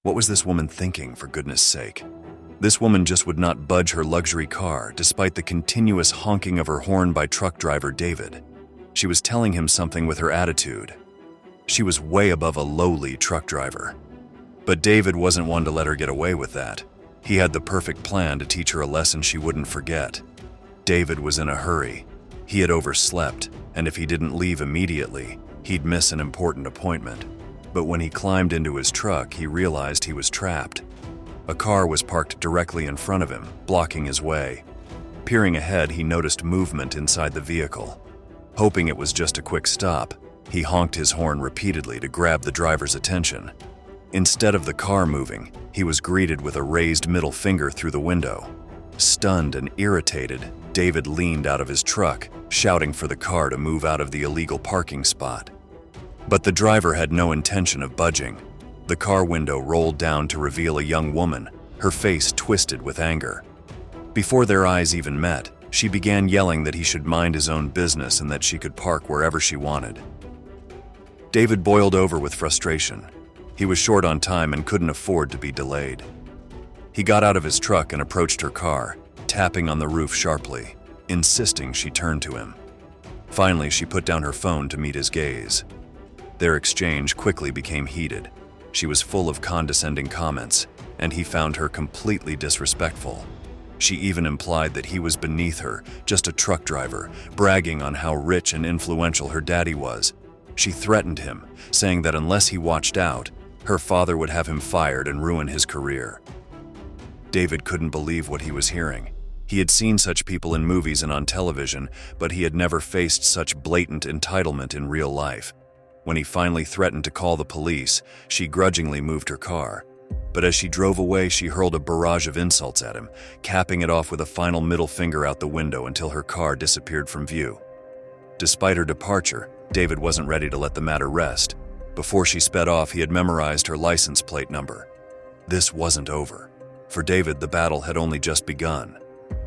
What was this woman thinking, for goodness sake? This woman just would not budge her luxury car, despite the continuous honking of her horn by truck driver David. She was telling him something with her attitude. She was way above a lowly truck driver. But David wasn't one to let her get away with that. He had the perfect plan to teach her a lesson she wouldn't forget. David was in a hurry. He had overslept, and if he didn't leave immediately, he'd miss an important appointment. But when he climbed into his truck, he realized he was trapped. A car was parked directly in front of him, blocking his way. Peering ahead, he noticed movement inside the vehicle. Hoping it was just a quick stop, he honked his horn repeatedly to grab the driver's attention. Instead of the car moving, he was greeted with a raised middle finger through the window. Stunned and irritated, David leaned out of his truck, shouting for the car to move out of the illegal parking spot. But the driver had no intention of budging. The car window rolled down to reveal a young woman, her face twisted with anger. Before their eyes even met, she began yelling that he should mind his own business and that she could park wherever she wanted. David boiled over with frustration. He was short on time and couldn't afford to be delayed. He got out of his truck and approached her car, tapping on the roof sharply, insisting she turn to him. Finally, she put down her phone to meet his gaze. Their exchange quickly became heated. She was full of condescending comments, and he found her completely disrespectful. She even implied that he was beneath her, just a truck driver, bragging on how rich and influential her daddy was. She threatened him, saying that unless he watched out, her father would have him fired and ruin his career. David couldn't believe what he was hearing. He had seen such people in movies and on television, but he had never faced such blatant entitlement in real life. When he finally threatened to call the police, she grudgingly moved her car. But as she drove away, she hurled a barrage of insults at him, capping it off with a final middle finger out the window until her car disappeared from view. Despite her departure, David wasn't ready to let the matter rest. Before she sped off, he had memorized her license plate number. This wasn't over. For David, the battle had only just begun.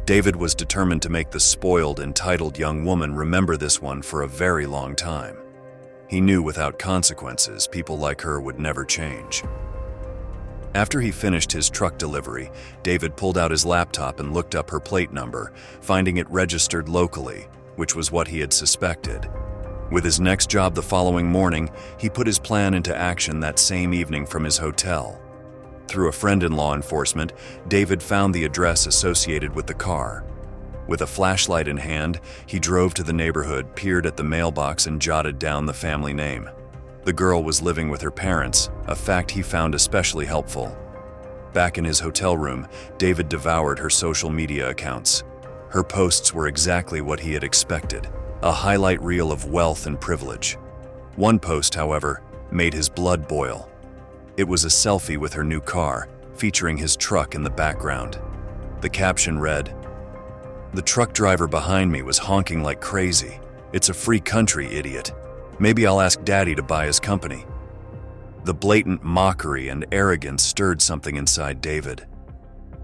David was determined to make the spoiled, entitled young woman remember this one for a very long time. He knew without consequences, people like her would never change. After he finished his truck delivery, David pulled out his laptop and looked up her plate number, finding it registered locally, which was what he had suspected. With his next job the following morning, he put his plan into action that same evening from his hotel. Through a friend in law enforcement, David found the address associated with the car. With a flashlight in hand, he drove to the neighborhood, peered at the mailbox, and jotted down the family name. The girl was living with her parents, a fact he found especially helpful. Back in his hotel room, David devoured her social media accounts. Her posts were exactly what he had expected, a highlight reel of wealth and privilege. One post, however, made his blood boil. It was a selfie with her new car, featuring his truck in the background. The caption read, "The truck driver behind me was honking like crazy. It's a free country, idiot. Maybe I'll ask Daddy to buy his company." The blatant mockery and arrogance stirred something inside David.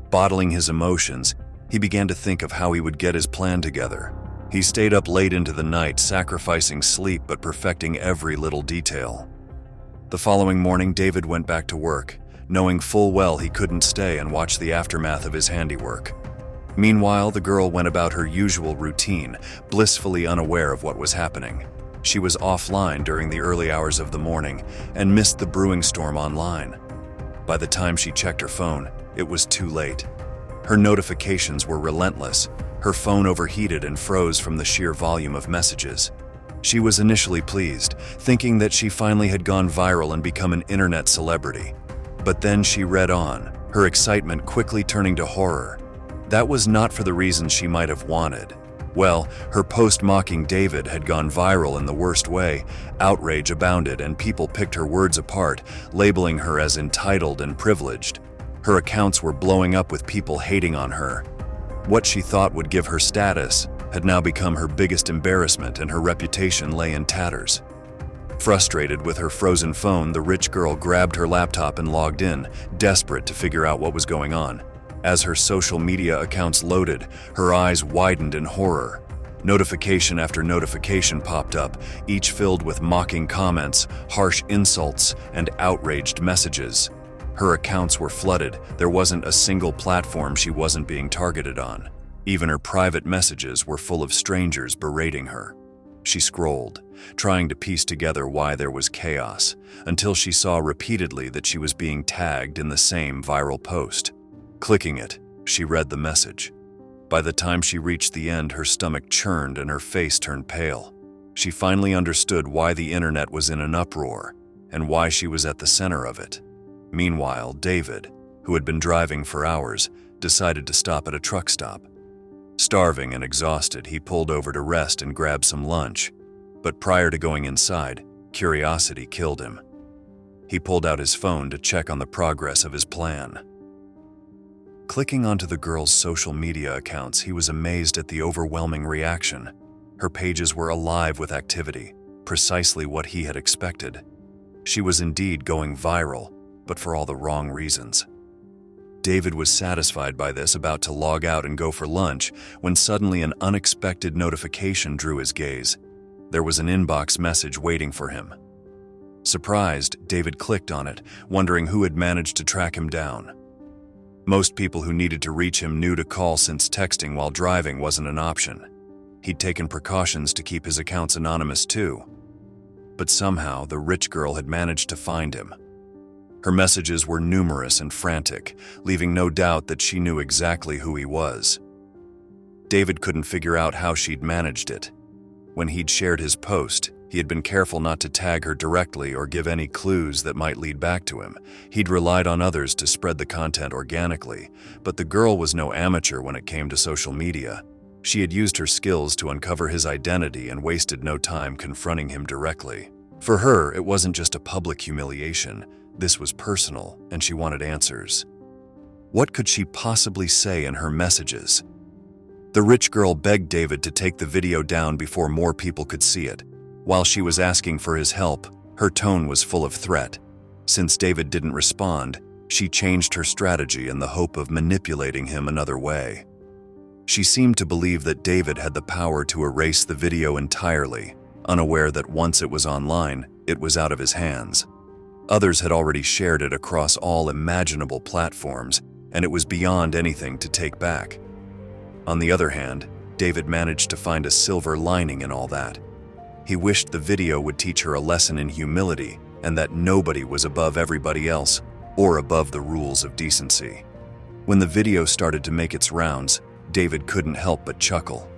Bottling his emotions, he began to think of how he would get his plan together. He stayed up late into the night, sacrificing sleep but perfecting every little detail. The following morning, David went back to work, knowing full well he couldn't stay and watch the aftermath of his handiwork. Meanwhile, the girl went about her usual routine, blissfully unaware of what was happening. She was offline during the early hours of the morning and missed the brewing storm online. By the time she checked her phone, it was too late. Her notifications were relentless. Her phone overheated and froze from the sheer volume of messages. She was initially pleased, thinking that she finally had gone viral and become an internet celebrity. But then she read on, her excitement quickly turning to horror. That was not for the reasons she might have wanted. Well, her post mocking David had gone viral in the worst way. Outrage abounded and people picked her words apart, labeling her as entitled and privileged. Her accounts were blowing up with people hating on her. What she thought would give her status had now become her biggest embarrassment, and her reputation lay in tatters. Frustrated with her frozen phone, the rich girl grabbed her laptop and logged in, desperate to figure out what was going on. As her social media accounts loaded, her eyes widened in horror. Notification after notification popped up, each filled with mocking comments, harsh insults, and outraged messages. Her accounts were flooded. There wasn't a single platform she wasn't being targeted on. Even her private messages were full of strangers berating her. She scrolled, trying to piece together why there was chaos, until she saw repeatedly that she was being tagged in the same viral post. Clicking it, she read the message. By the time she reached the end, her stomach churned and her face turned pale. She finally understood why the internet was in an uproar and why she was at the center of it. Meanwhile, David, who had been driving for hours, decided to stop at a truck stop. Starving and exhausted, he pulled over to rest and grab some lunch. But prior to going inside, curiosity killed him. He pulled out his phone to check on the progress of his plan. Clicking onto the girl's social media accounts, he was amazed at the overwhelming reaction. Her pages were alive with activity, precisely what he had expected. She was indeed going viral, but for all the wrong reasons. David was satisfied by this, about to log out and go for lunch, when suddenly an unexpected notification drew his gaze. There was an inbox message waiting for him. Surprised, David clicked on it, wondering who had managed to track him down. Most people who needed to reach him knew to call, since texting while driving wasn't an option. He'd taken precautions to keep his accounts anonymous too. But somehow, the rich girl had managed to find him. Her messages were numerous and frantic, leaving no doubt that she knew exactly who he was. David couldn't figure out how she'd managed it. When he'd shared his post, he had been careful not to tag her directly or give any clues that might lead back to him. He'd relied on others to spread the content organically, but the girl was no amateur when it came to social media. She had used her skills to uncover his identity and wasted no time confronting him directly. For her, it wasn't just a public humiliation. This was personal, and she wanted answers. What could she possibly say in her messages? The rich girl begged David to take the video down before more people could see it. While she was asking for his help, her tone was full of threat. Since David didn't respond, she changed her strategy in the hope of manipulating him another way. She seemed to believe that David had the power to erase the video entirely, unaware that once it was online, it was out of his hands. Others had already shared it across all imaginable platforms, and it was beyond anything to take back. On the other hand, David managed to find a silver lining in all that. He wished the video would teach her a lesson in humility and that nobody was above everybody else or above the rules of decency. When the video started to make its rounds, David couldn't help but chuckle.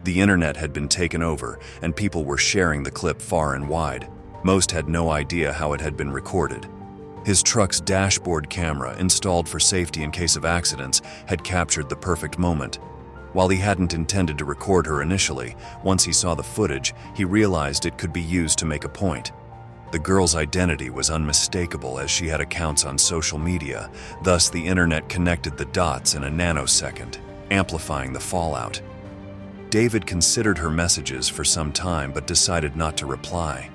The internet had been taken over, and people were sharing the clip far and wide. Most had no idea how it had been recorded. His truck's dashboard camera, installed for safety in case of accidents, had captured the perfect moment. While he hadn't intended to record her initially, once he saw the footage, he realized it could be used to make a point. The girl's identity was unmistakable, as she had accounts on social media. Thus, the internet connected the dots in a nanosecond, amplifying the fallout. David considered her messages for some time but decided not to reply.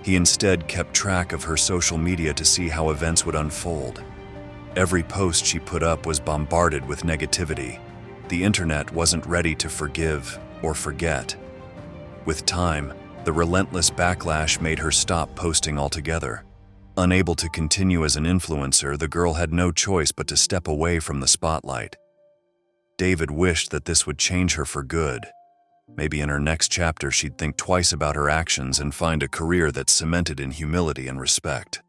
He instead kept track of her social media to see how events would unfold. Every post she put up was bombarded with negativity. The internet wasn't ready to forgive or forget. With time, the relentless backlash made her stop posting altogether. Unable to continue as an influencer, the girl had no choice but to step away from the spotlight. David wished that this would change her for good. Maybe in her next chapter she'd think twice about her actions and find a career that's cemented in humility and respect.